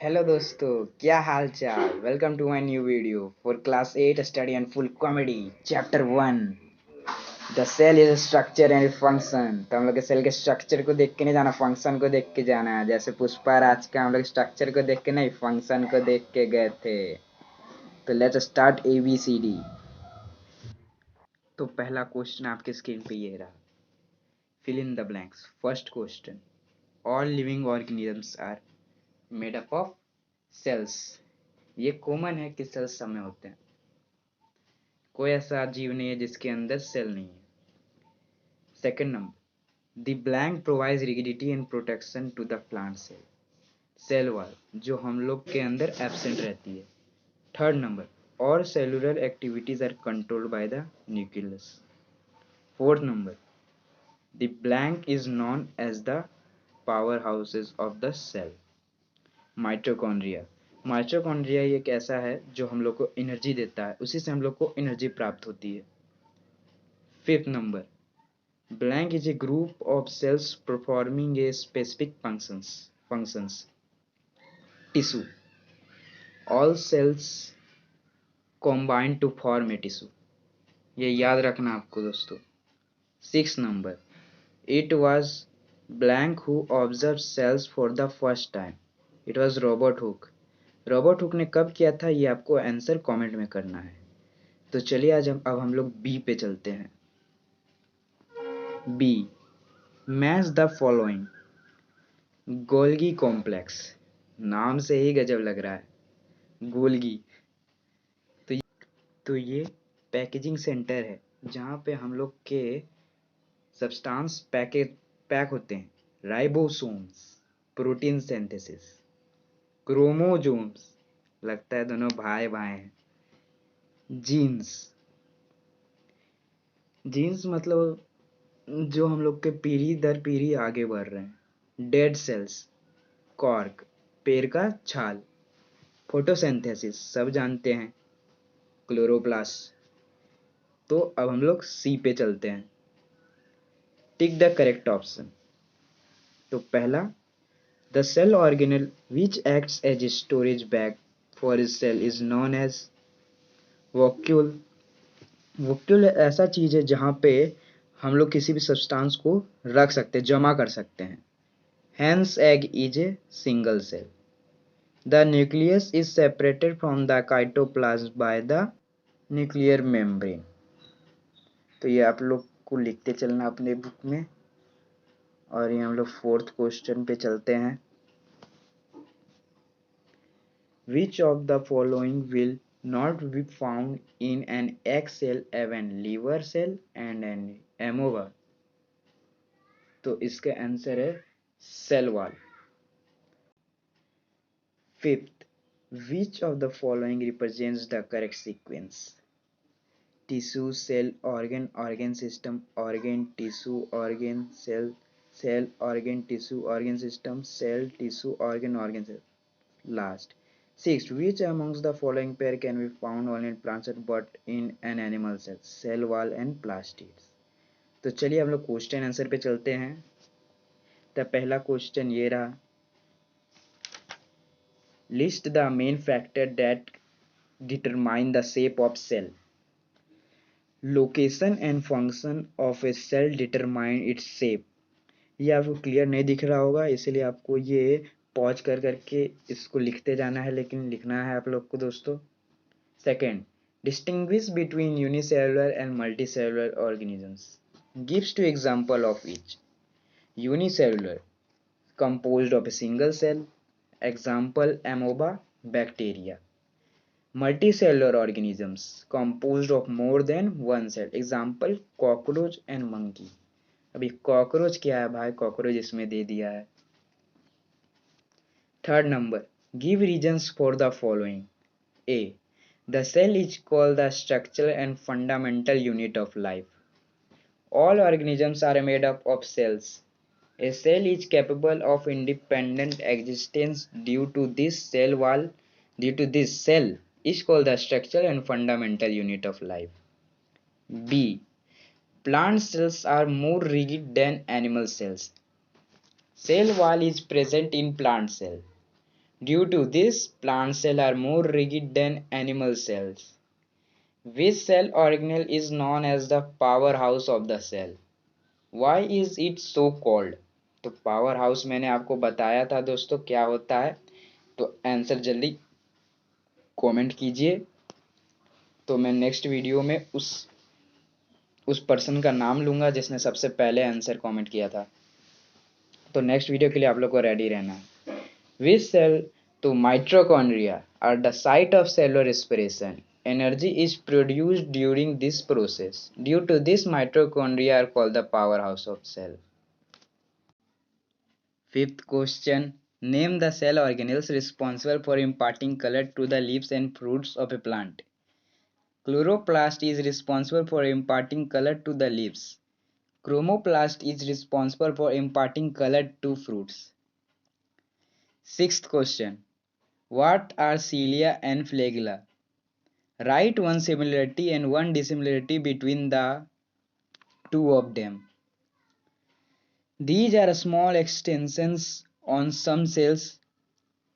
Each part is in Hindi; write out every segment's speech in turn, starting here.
हेलो दोस्तों, क्या हाल चाल। Welcome to my new video for class 8 study and full comedy. Chapter 1, the cell is structure and function. तो हम लोग के सेल के स्ट्रक्चर को देख के नहीं जाना, फंक्शन को देख के जाना है। जैसे पुष्पा राज का हम लोग स्ट्रक्चर को देख के नहीं, फंक्शन को देख के गए थे। तो लेट्स स्टार्ट ABCD। तो पहला क्वेश्चन आपके स्क्रीन पे ये रहा, fill in the blanks. First question, all living organisms are made up of cells. ये कॉमन है कि सेल्स सब में होते हैं, कोई ऐसा जीव नहीं है जिसके अंदर सेल नहीं है। Second number, the blank provides rigidity and protection to the plant cell. Cell wall जो हम लोग के अंदर एब्सेंट रहती है। थर्ड नंबर, और cellular activities are controlled by the nucleus. Fourth number, the blank is known as the power houses of the cell. Mitochondria, mitochondria एक ऐसा है जो हम लोग को एनर्जी देता है, उसी से हम लोग को एनर्जी प्राप्त होती है। Fifth number, blank is a group of cells performing a specific functions. Tissue, all cells combine to form a tissue. ये याद रखना आपको दोस्तों। Six number, it was blank who observed cells for the first time. It was Robert Hooke. Robert Hooke ने कब किया था, ये आपको आंसर कमेंट में करना है। तो चलिए आज अब हम लोग बी पे चलते हैं। B, match the following. Golgi complex, नाम से ही गजब लग रहा है। गोल्गी, तो तो ये पैकेजिंग सेंटर है जहाँ पे हम लोग के सब्सटेंस पैक होते हैं। राइबोसोम्स, प्रोटीन सिंथेसिस, क्रोमोजोम्स, लगता है दोनों भाई भाई हैं। जीन्स, जीन्स मतलब जो हम लोग के पीढ़ी दर पीढ़ी आगे बढ़ रहे हैं। डेड सेल्स, कॉर्क, पेड़ का छाल। फोटोसिंथेसिस सब जानते हैं, क्लोरोप्लास्ट। तो अब हम लोग सी पे चलते हैं। Tick the correct option. तो पहला, the cell organelle which acts as a storage bag for is cell is known as vacuole. Vacuole ऐसा चीज है जहाँ पे हम लोग किसी भी सब्सटेंस को रख सकते हैं, जमा कर सकते हैं। Hence egg is a single cell. The nucleus is separated from the cytoplasm by the nuclear membrane. तो ये आप लोग को लिखते चलना अपने बुक में। और ये हम लोग फोर्थ क्वेश्चन पे चलते हैं। Which of the following will not be found in an egg cell even liver cell and an amoeba. तो इसका आंसर है cell wall. Fifth, which of the following represents the correct sequence. Tissue cell organ organ system organ tissue organ cell cell organ tissue organ system cell tissue organ organ cell. Last, sixth, which amongst the following pair can be found only in plants but in an animal cell? Cell wall and plastids. तो चलिए हम लोग क्वेश्चन आंसर पे चलते हैं। तो पहला क्वेश्चन ये रहा, list the main factor that determine the shape of cell. Location and function of a cell determine its shape. ये आपको क्लियर नहीं दिख रहा होगा, इसलिए आपको ये पॉज कर करके इसको लिखते जाना है, लेकिन लिखना है आप लोग को दोस्तों। Second, distinguish between unicellular and multicellular organisms. Gives two example of each. Unicellular, composed of a single cell, example amoeba, bacteria. Multicellular organisms composed of more than one cell, example cockroach and monkey. अभी कॉकरोच क्या है भाई, कॉकरोच इसमें दे दिया है। Third number, give reasons for the following. A, the cell is called the structural and fundamental unit of life. All organisms are made up of cells. A cell is capable of independent existence due to this cell wall. Due to this cell is called the structural and fundamental unit of life. B, plant cells are more rigid than animal cells. Cell wall is present in plant cell. Due to this, plant cells are more rigid than animal cells. This cell organelle is known as the powerhouse of the cell. Why is it so called? तो पावर हाउस मैंने आपको बताया था दोस्तों क्या होता है, तो आंसर जल्दी कमेंट कीजिए। तो मैं नेक्स्ट वीडियो में उस पर्सन का नाम लूंगा जिसने सबसे पहले आंसर कमेंट किया था। तो नेक्स्ट वीडियो के लिए आप लोग को रेडी रहना है। विच सेल तो mitochondria are the site of cellular respiration. Energy is produced during this process. Due to this, mitochondria are called the powerhouse of cell. Fifth question. Name the cell organelles responsible for imparting color to the leaves and fruits of a plant. Chloroplast is responsible for imparting color to the leaves. Chromoplast is responsible for imparting color to fruits. Sixth question. What are cilia and flagella? Write one similarity and one dissimilarity between the two of them. These are small extensions on some cells.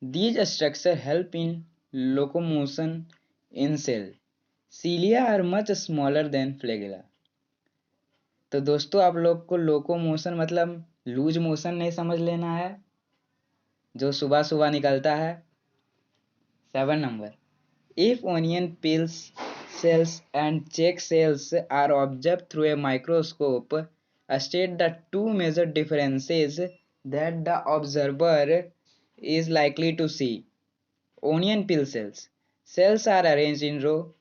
These structures help in locomotion in cell. Cilia are much smaller than flagella. तो दोस्तों आप लोग को लोकोमोशन मतलब लूज मोशन नहीं समझ लेना है, जो सुबह सुबह निकलता है। 7 number. If onion peels cells and check cells are observed through a microscope, state the two major differences that the observer is likely to see. Onion peel cells. Cells are arranged in row.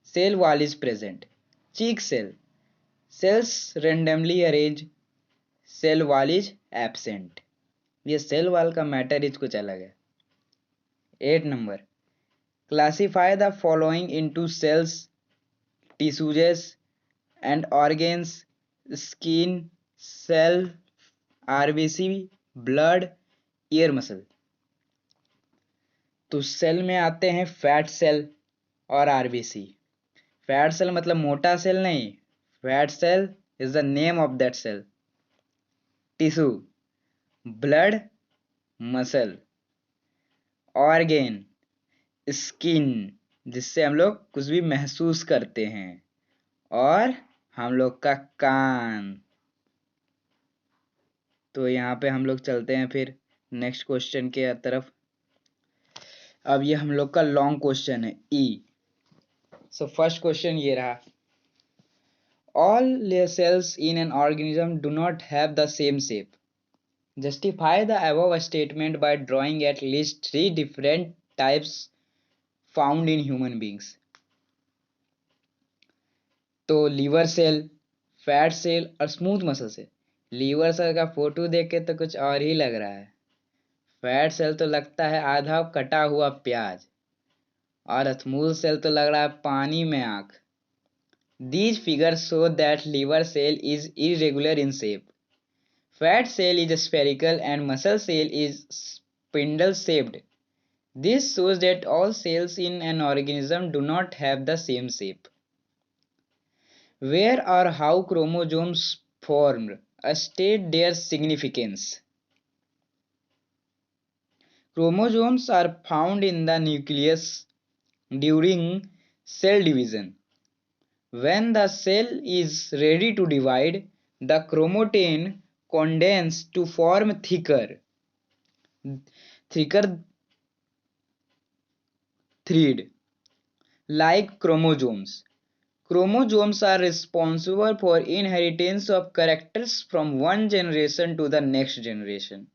Cell wall is present. Cheek cell. Cells randomly arranged. Cell wall is absent. ये सेल वॉल का मैटर इज कुछ अलग है। 8 number. Classify the following into cells, tissues and organs: skin, cell, RBC, blood, ear muscle. तो सेल में आते हैं फैट सेल और आरबीसी। फैट सेल मतलब मोटा सेल नहीं, fat cell is the name of that cell. Tissue, blood, muscle, organ, skin जिससे हम लोग कुछ भी महसूस करते हैं, और हम लोग का कान। तो यहाँ पे हम लोग चलते हैं फिर नेक्स्ट क्वेश्चन के तरफ। अब ये हम लोग का लॉन्ग क्वेश्चन है ई। सो फर्स्ट क्वेश्चन ये रहा, all cells in an organism do not have the same shape. Justify the above statement by drawing at least 3 different types found in human beings. तो लीवर सेल, फैट सेल और smooth muscle cell. Liver cell का फोटो देख के तो कुछ और ही लग रहा है। फैट सेल तो लगता है आधा कटा हुआ प्याज, और स्मूथ सेल तो लग रहा है पानी में आंख। These figures show that liver cell is irregular in shape. Fat cell is spherical and muscle cell is spindle shaped. This shows that all cells in an organism do not have the same shape. Where or how chromosomes formed, state their significance. Chromosomes are found in the nucleus during cell division. When the cell is ready to divide, the chromatin condense to form thicker thread like chromosomes. Chromosomes are responsible for inheritance of characters from one generation to the next generation.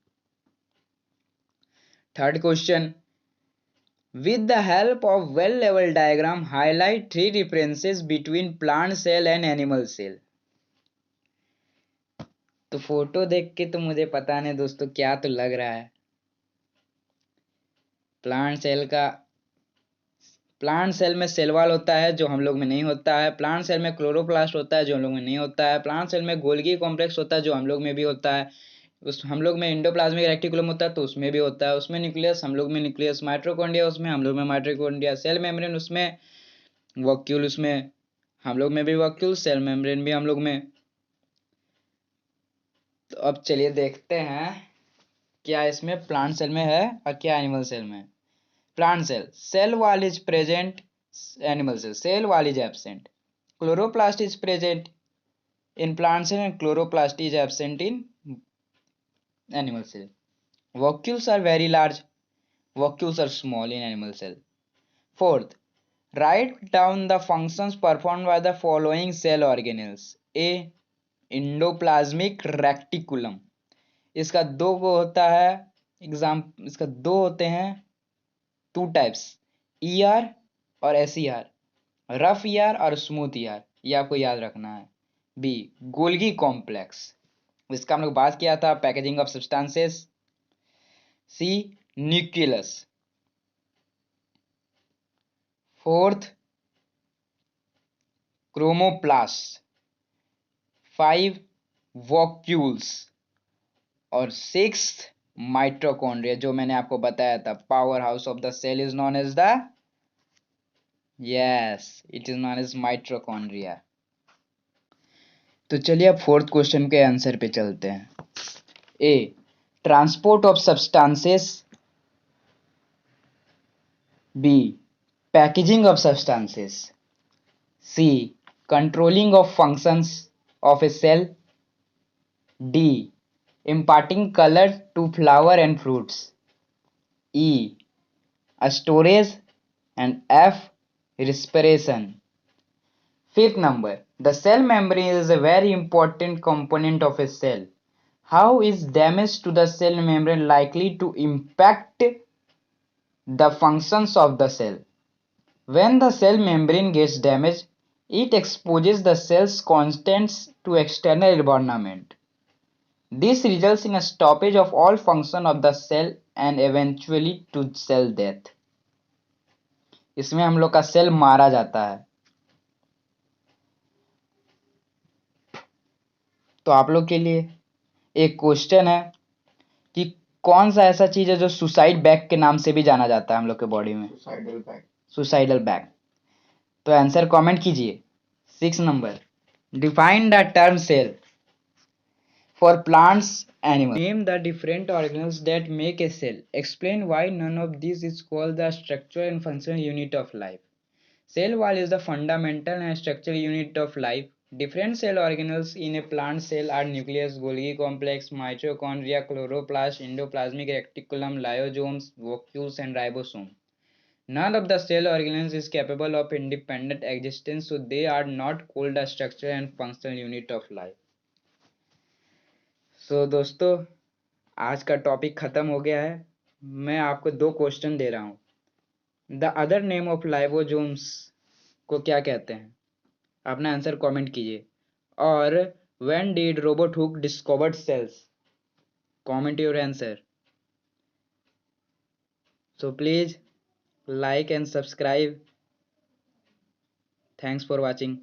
Third question. With the help of well-leveled diagram, highlight 3 differences between plant cell and animal cell. तो फोटो देख के तो मुझे पता नहीं दोस्तों क्या तो लग रहा है। प्लांट सेल में सेल वॉल होता है जो हम लोग में नहीं होता है। प्लांट सेल में क्लोरोप्लास्ट होता है जो हम लोग में नहीं होता है। प्लांट सेल में गोल्गी कॉम्प्लेक्स होता है जो हम लोग में भी होता है। उस हम लोग में एंडोप्लाज्मिक रेटिकुलम होता है तो उसमें भी होता है। उसमें न्यूक्लियस, हम लोग में न्यूक्लियस। माइटोकॉन्ड्रिया उसमें, हम लोग में माइटोकॉन्ड्रिया। सेल मेम्ब्रेन उसमें, वॉक्यूल उसमें, हम लोग में भी वॉक्यूल। सेल मेम्ब्रेन भी हम लोग में। तो अब चलिए देखते हैं क्या इसमें प्लांट सेल में है और क्या एनिमल सेल में है? Plant cell, cell wall is present, animal cell, cell wall is absent, chloroplast is present in plant cell and chloroplast is absent in animal cell. Vacuoles are very large, vacuoles are small in animal cell. Fourth, write down the functions performed by the following cell organelles. A, endoplasmic reticulum, इसका दो को होता है इसका दो होते हैं, टू टाइप्स, ईआर और एसईआर, रफ ईआर और स्मूथ ईआर, ये आपको याद रखना है. बी, गोल्गी कॉम्प्लेक्स, इसका हम लोग बात किया था, packaging of substances. C, nucleus. Fourth, chromoplast. 5, vacuoles. और 6th, माइटोकॉन्ड्रिया, जो मैंने आपको बताया था, power house of the cell is known as the, yes, it is known as mitochondria. तो चलिए अब फोर्थ क्वेश्चन के आंसर पे चलते हैं. A, transport of substances. B, packaging of substances. C, controlling of functions of a cell. D, imparting color to flower and fruits. E, a storage. And F, respiration. Fifth number, the cell membrane is a very important component of a cell. How is damage to the cell membrane likely to impact the functions of the cell? When the cell membrane gets damaged, it exposes the cell's contents to external environment. This results in a stoppage of all function of the cell and eventually to cell death. इसमें हम लोग का सेल मारा जाता है. तो आप लोग के लिए एक क्वेश्चन है कि कौन सा ऐसा चीज है जो सुसाइड बैग के नाम से भी जाना जाता है हम लोग के बॉडी में? Suicidal bag. Suicidal bag. तो आंसर कमेंट कीजिए. 6 नंबर, define the term cell for plants, animals. Name the different organelles that make a cell. Explain why none of these is called the structural and functional unit of life. Cell wall is the fundamental and structural unit of life. Different cell organelles in a plant cell are nucleus, Golgi complex, mitochondria, chloroplast, endoplasmic reticulum, lyosomes, vacuoles, and ribosome. None of the cell organelles is capable of independent existence, so they are not called the structural and functional unit of life. दोस्तों, आज का टॉपिक खत्म हो गया है. मैं आपको दो क्वेश्चन दे रहा हूं. The other name of lysosomes को क्या कहते हैं? अपना आंसर कमेंट कीजिए. और when did Robert Hooke discovered cells? Comment your answer. So please like and subscribe. Thanks for watching.